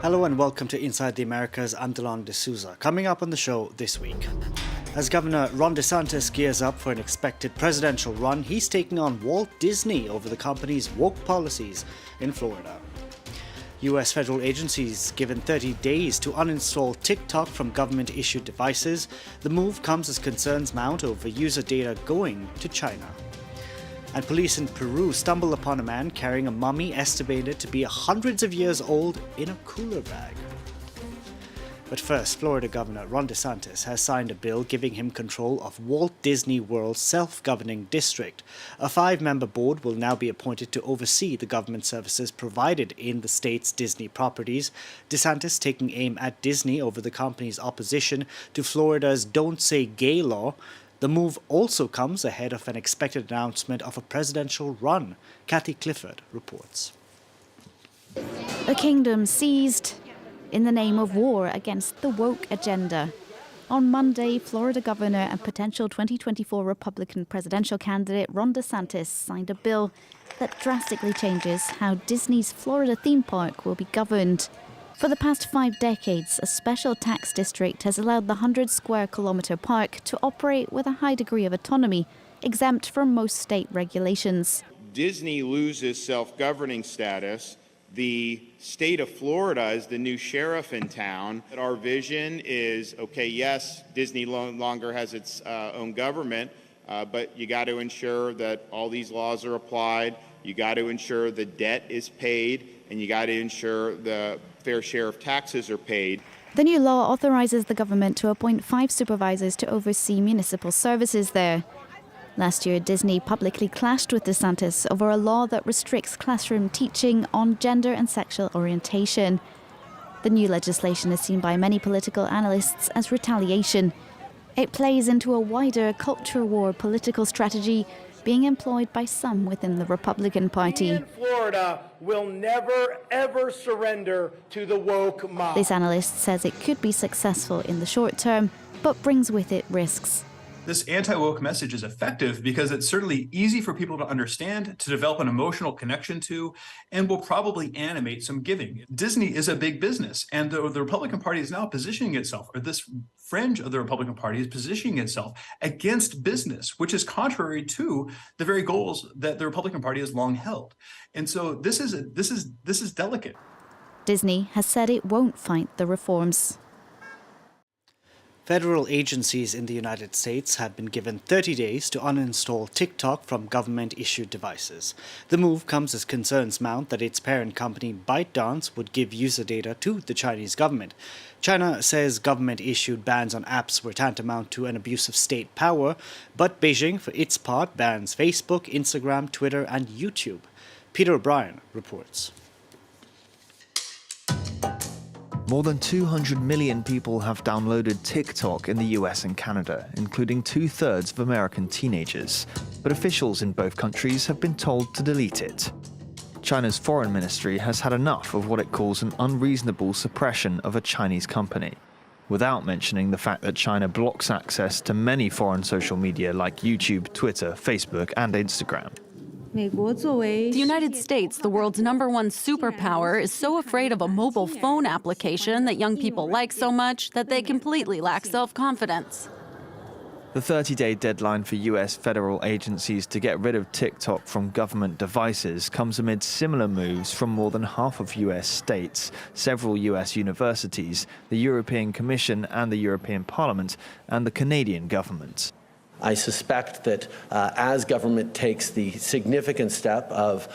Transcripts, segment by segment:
Hello and welcome to Inside the Americas. I'm Delon D'Souza. Coming up on the show this week. As Governor Ron DeSantis gears up for an expected presidential run, he's taking on Walt Disney over the company's woke policies in Florida. US federal agencies given 30 days to uninstall TikTok from government-issued devices. The move comes as concerns mount over user data going to China. And police in Peru stumble upon a man carrying a mummy estimated to be hundreds of years old in a cooler bag. But first, Florida Governor Ron DeSantis has signed a bill giving him control of Walt Disney World's self-governing district. A 5-member board will now be appointed to oversee the government services provided in the state's Disney properties. DeSantis taking aim at Disney over the company's opposition to Florida's Don't Say Gay law. The move also comes ahead of an expected announcement of a presidential run. Kathy Clifford reports. The kingdom seized in the name of war against the woke agenda. On Monday, Florida Governor and potential 2024 Republican presidential candidate Ron DeSantis signed a bill that drastically changes how Disney's Florida theme park will be governed. For the past 5 decades, a special tax district has allowed the 100-square-kilometer park to operate with a high degree of autonomy, exempt from most state regulations. Disney loses self-governing status. The state of Florida is the new sheriff in town. Our vision is, okay, yes, Disney no longer has its own government, but you got to ensure that all these laws are applied. You got to ensure the debt is paid, and you got to ensure the fair share of taxes are paid. The new law authorizes the government to appoint 5 supervisors to oversee municipal services there. Last year, Disney publicly clashed with DeSantis over a law that restricts classroom teaching on gender and sexual orientation. The new legislation is seen by many political analysts as retaliation. It plays into a wider culture war political strategy being employed by some within the Republican Party. We in Florida will never, ever surrender to the woke mob. This analyst says it could be successful in the short term, but brings with it risks. This anti-woke message is effective because it's certainly easy for people to understand, to develop an emotional connection to, and will probably animate some giving. Disney is a big business, and the Republican Party is now positioning itself, or this fringe of the Republican Party is positioning itself against business, which is contrary to the very goals that the Republican Party has long held. And so this is delicate. Disney has said it won't fight the reforms. Federal agencies in the United States have been given 30 days to uninstall TikTok from government-issued devices. The move comes as concerns mount that its parent company ByteDance would give user data to the Chinese government. China says government-issued bans on apps were tantamount to an abuse of state power, but Beijing, for its part, bans Facebook, Instagram, Twitter, and YouTube. Peter O'Brien reports. More than 200 million people have downloaded TikTok in the US and Canada, including 2/3 of American teenagers. But officials in both countries have been told to delete it. China's foreign ministry has had enough of what it calls an unreasonable suppression of a Chinese company, without mentioning the fact that China blocks access to many foreign social media like YouTube, Twitter, Facebook, and Instagram. The United States, the world's #1 superpower, is so afraid of a mobile phone application that young people like so much that they completely lack self-confidence. The 30-day deadline for US federal agencies to get rid of TikTok from government devices comes amid similar moves from more than half of US states, several US universities, the European Commission and the European Parliament, and the Canadian government. I suspect that as government takes the significant step of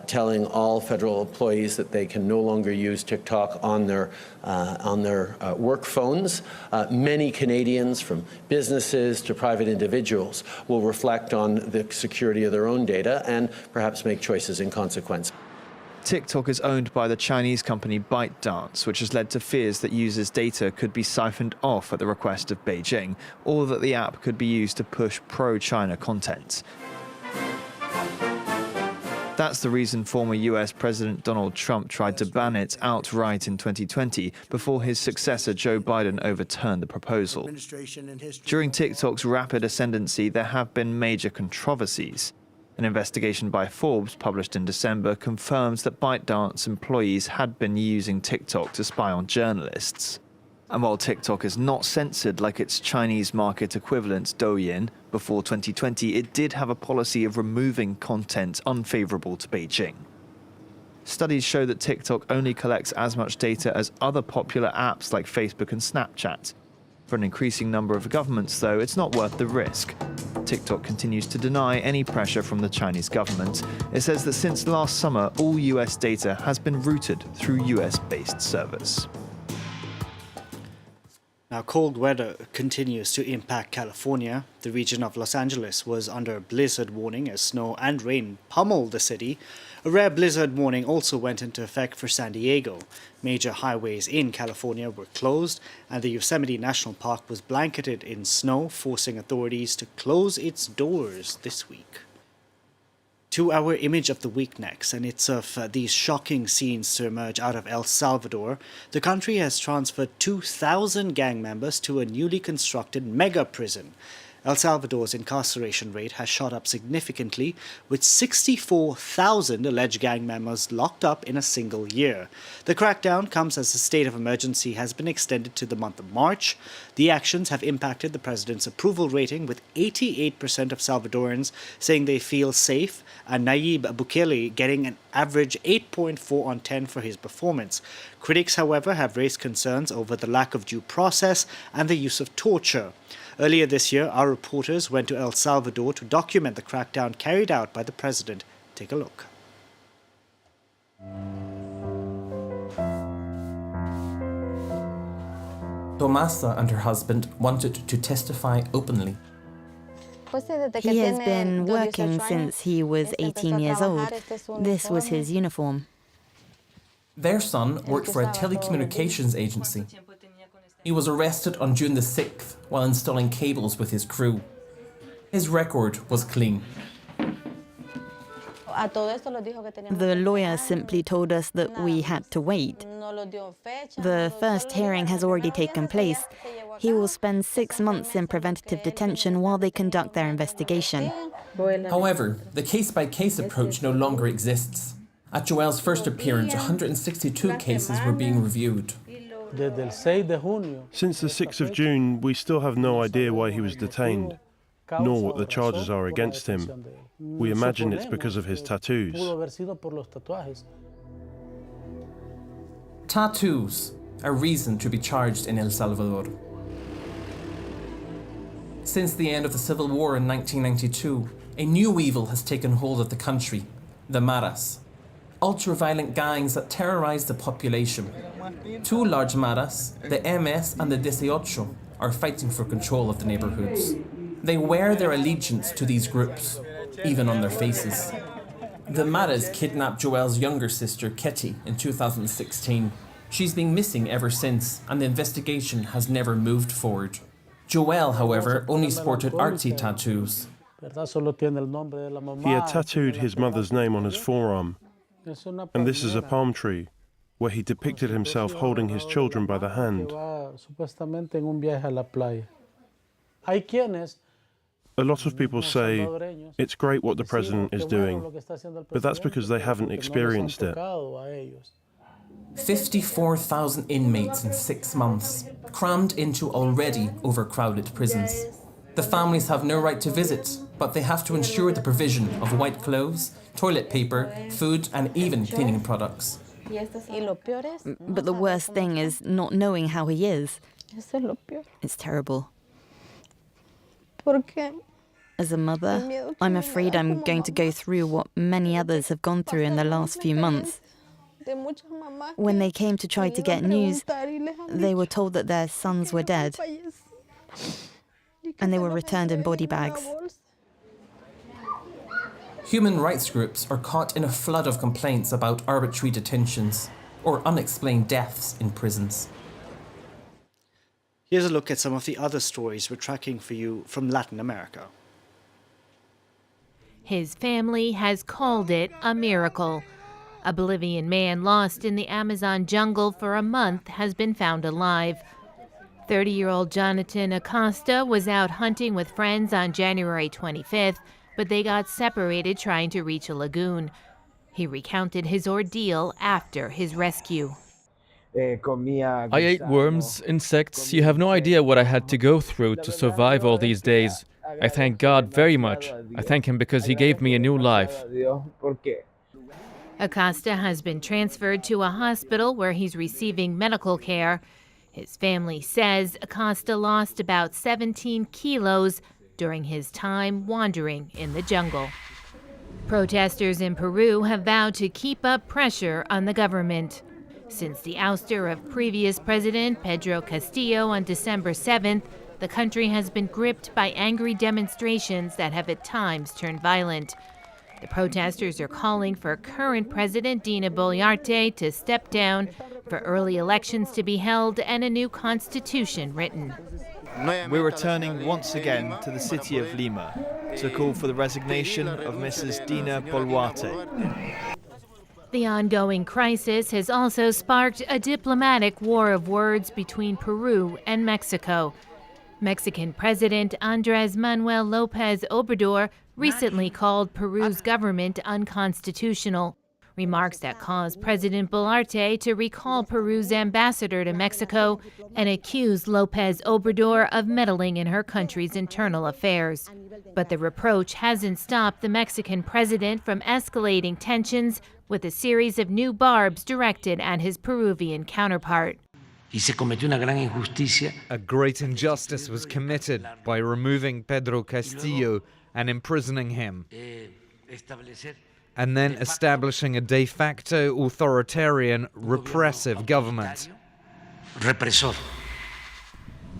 telling all federal employees that they can no longer use TikTok on their work phones, many Canadians, from businesses to private individuals, will reflect on the security of their own data and perhaps make choices in consequence. TikTok is owned by the Chinese company ByteDance, which has led to fears that users' data could be siphoned off at the request of Beijing, or that the app could be used to push pro-China content. That's the reason former US President Donald Trump tried to ban it outright in 2020 before his successor Joe Biden overturned the proposal. During TikTok's rapid ascendancy, there have been major controversies. An investigation by Forbes published in December confirms that ByteDance employees had been using TikTok to spy on journalists. And while TikTok is not censored like its Chinese market equivalent Douyin, before 2020 it did have a policy of removing content unfavorable to Beijing. Studies show that TikTok only collects as much data as other popular apps like Facebook and Snapchat. For an increasing number of governments, though, it's not worth the risk. TikTok continues to deny any pressure from the Chinese government. It says that since last summer, all US data has been routed through US-based servers. Now, cold weather continues to impact California. The region of Los Angeles was under a blizzard warning as snow and rain pummeled the city. A rare blizzard warning also went into effect for San Diego. Major highways in California were closed, and the Yosemite National Park was blanketed in snow, forcing authorities to close its doors this week. To our image of the week next, and it's of these shocking scenes to emerge out of El Salvador. The country has transferred 2,000 gang members to a newly constructed mega prison. El Salvador's incarceration rate has shot up significantly, with 64,000 alleged gang members locked up in a single year. The crackdown comes as the state of emergency has been extended to the month of March. The actions have impacted the president's approval rating, with 88% of Salvadorans saying they feel safe, and Nayib Bukele getting an average 8.4 on 10 for his performance. Critics, however, have raised concerns over the lack of due process and the use of torture. Earlier this year, our reporters went to El Salvador to document the crackdown carried out by the president. Take a look. Tomasa and her husband wanted to testify openly. He has been working since he was 18 years old. This was his uniform. Their son worked for a telecommunications agency. He was arrested on June the 6th while installing cables with his crew. His record was clean. The lawyer simply told us that we had to wait. The first hearing has already taken place. He will spend 6 months in preventative detention while they conduct their investigation. However, the case-by-case approach no longer exists. At Joel's first appearance, 162 cases were being reviewed. Since the 6th of June, we still have no idea why he was detained, nor what the charges are against him. We imagine it's because of his tattoos. Tattoos, a reason to be charged in El Salvador. Since the end of the Civil War in 1992, a new evil has taken hold of the country, the Maras. Ultra-violent gangs that terrorize the population. Two large Maras, the MS and the 18, are fighting for control of the neighborhoods. They wear their allegiance to these groups, even on their faces. The Maras kidnapped Joel's younger sister, Ketty, in 2016. She's been missing ever since, and the investigation has never moved forward. Joel, however, only sported artsy tattoos. He had tattooed his mother's name on his forearm. And this is a palm tree, where he depicted himself holding his children by the hand. A lot of people say, it's great what the president is doing, but that's because they haven't experienced it. 54,000 inmates in 6 months, crammed into already overcrowded prisons. The families have no right to visit, but they have to ensure the provision of white clothes, toilet paper, food, and even cleaning products. But the worst thing is not knowing how he is. It's terrible. As a mother, I'm afraid I'm going to go through what many others have gone through in the last few months. When they came to try to get news, they were told that their sons were dead, and they were returned in body bags. Human rights groups are caught in a flood of complaints about arbitrary detentions or unexplained deaths in prisons. Here's a look at some of the other stories we're tracking for you from Latin America. His family has called it a miracle. A Bolivian man lost in the Amazon jungle for a month has been found alive. 30-year-old Jonathan Acosta was out hunting with friends on January 25th but they got separated trying to reach a lagoon. He recounted his ordeal after his rescue. I ate worms, insects. You have no idea what I had to go through to survive all these days. I thank God very much. I thank him because he gave me a new life. Acosta has been transferred to a hospital where he's receiving medical care. His family says Acosta lost about 17 kilos during his time wandering in the jungle. Protesters in Peru have vowed to keep up pressure on the government. Since the ouster of previous President Pedro Castillo on December 7th, the country has been gripped by angry demonstrations that have at times turned violent. The protesters are calling for current President Dina Boluarte to step down, for early elections to be held, and a new constitution written. We're returning once again to the city of Lima to call for the resignation of Mrs. Dina Boluarte. The ongoing crisis has also sparked a diplomatic war of words between Peru and Mexico. Mexican President Andrés Manuel López Obrador recently called Peru's government unconstitutional, remarks that caused President Boluarte to recall Peru's ambassador to Mexico and accuse López Obrador of meddling in her country's internal affairs. But the reproach hasn't stopped the Mexican president from escalating tensions with a series of new barbs directed at his Peruvian counterpart. A great injustice was committed by removing Pedro Castillo and imprisoning him, and then establishing a de facto authoritarian, repressive government.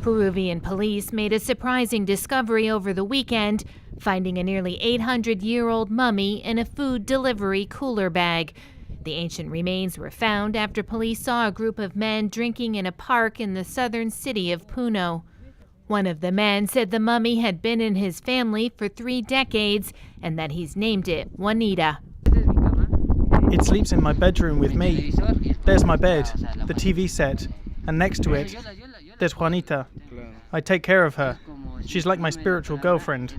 Peruvian police made a surprising discovery over the weekend, finding a nearly 800-year-old mummy in a food delivery cooler bag. The ancient remains were found after police saw a group of men drinking in a park in the southern city of Puno. One of the men said the mummy had been in his family for 3 decades and that he's named it Juanita. It sleeps in my bedroom with me. There's my bed, the TV set, and next to it, there's Juanita. I take care of her. She's like my spiritual girlfriend.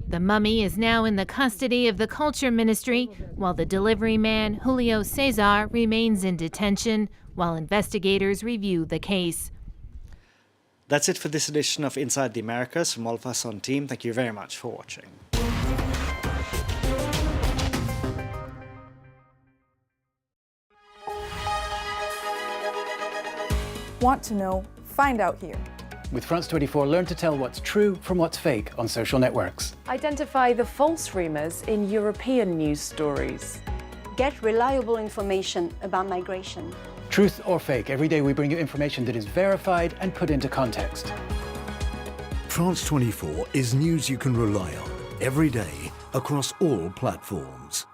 The mummy is now in the custody of the Culture Ministry, while the delivery man, Julio Cesar, remains in detention while investigators review the case. That's it for this edition of Inside the Americas. From all of us on team, thank you very much for watching. Want to know? Find out here. With France 24, learn to tell what's true from what's fake on social networks. Identify the false rumors in European news stories. Get reliable information about migration. Truth or fake, every day we bring you information that is verified and put into context. France 24 is news you can rely on every day across all platforms.